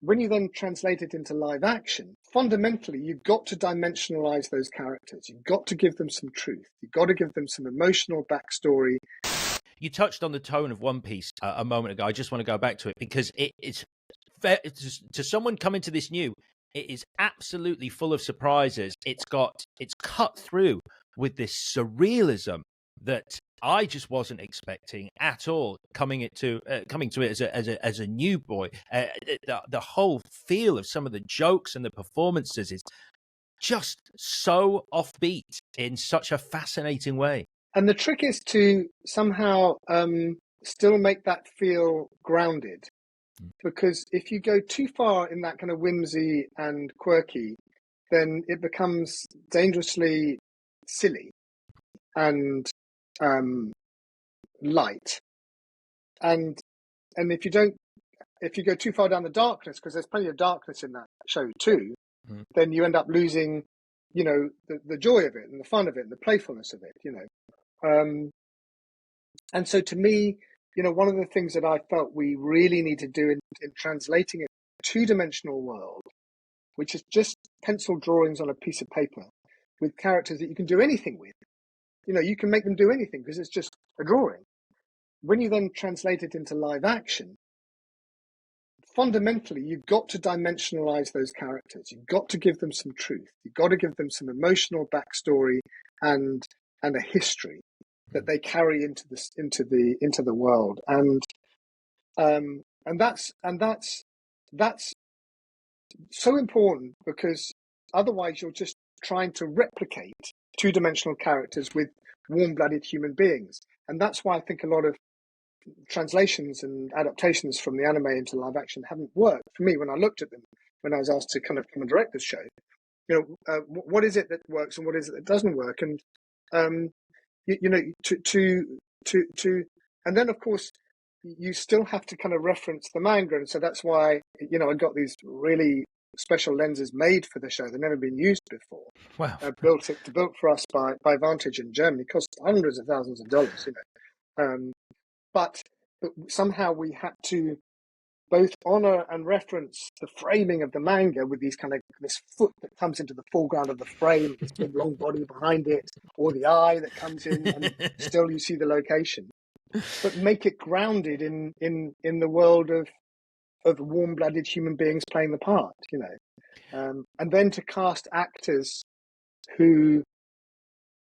when you then translate it into live action, fundamentally, you've got to dimensionalize those characters. You've got to give them some truth. You've got to give them some emotional backstory. You touched on the tone of One Piece a moment ago. I just want to go back to it because it's fair, to someone coming to this new. It is absolutely full of surprises. It's cut through with this surrealism that I just wasn't expecting at all. Coming to it as a new boy, the whole feel of some of the jokes and the performances is just so offbeat in such a fascinating way. And the trick is to somehow still make that feel grounded. Because if you go too far in that kind of whimsy and quirky, then it becomes dangerously silly and light. And if you go too far down the darkness, because there's plenty of darkness in that show too, then you end up losing, the joy of it and the fun of it and the playfulness of it, And so to me, one of the things that I felt we really need to do in translating it to two-dimensional world, which is just pencil drawings on a piece of paper with characters that you can do anything with. You can make them do anything because it's just a drawing. When you then translate it into live action, fundamentally, you've got to dimensionalize those characters. You've got to give them some truth. You've got to give them some emotional backstory and a history that they carry into the world, and that's so important, because otherwise you're just trying to replicate two-dimensional characters with warm-blooded human beings, and that's why I think a lot of translations and adaptations from the anime into live action haven't worked for me when I looked at them, when I was asked to kind of come and direct this show. What is it that works and what is it that doesn't work, and and then of course you still have to kind of reference the manga, and so that's why I got these really special lenses made for the show. They've never been used before. Wow. Built for us by Vantage in Germany. It cost hundreds of thousands of dollars, but somehow we had to both honor and reference the framing of the manga with these this foot that comes into the foreground of the frame, this big long body behind it, or the eye that comes in, and still you see the location, but make it grounded in the world of warm-blooded human beings playing the part, and then to cast actors who,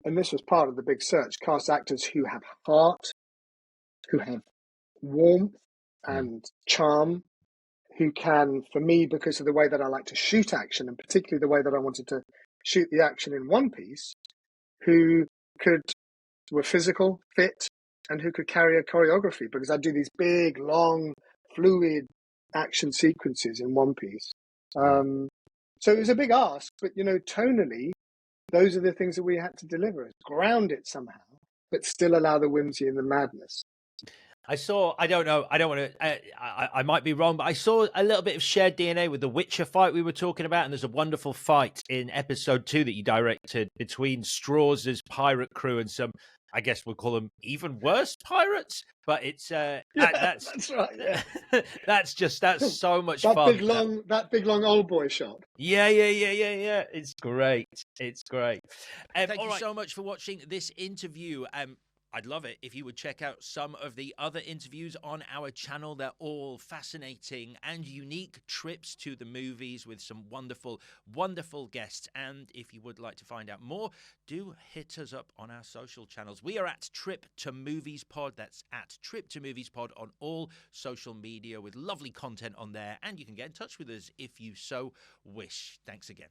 and this was part of the big search, cast actors who have heart, who have warmth and charm, who can, for me, because of the way that I like to shoot action, and particularly the way that I wanted to shoot the action in One Piece, who were physical, fit, and who could carry a choreography, because I do these big, long, fluid action sequences in One Piece. So it was a big ask, but, tonally, those are the things that we had to deliver, is ground it somehow, but still allow the whimsy and the madness. I don't know, I don't want to, I might be wrong, but I saw a little bit of shared DNA with the Witcher fight we were talking about, and there's a wonderful fight in episode 2 that you directed between Strauss's pirate crew and some, I guess we'll call them even worse pirates, but it's, that's right, yeah. that's so much fun. That big long old boy shot. Yeah. It's great. Thank you so much for watching this interview. I'd love it if you would check out some of the other interviews on our channel. They're all fascinating and unique trips to the movies with some wonderful, wonderful guests. And if you would like to find out more, do hit us up on our social channels. We are at Trip to Movies Pod. That's at Trip to Movies Pod on all social media with lovely content on there. And you can get in touch with us if you so wish. Thanks again.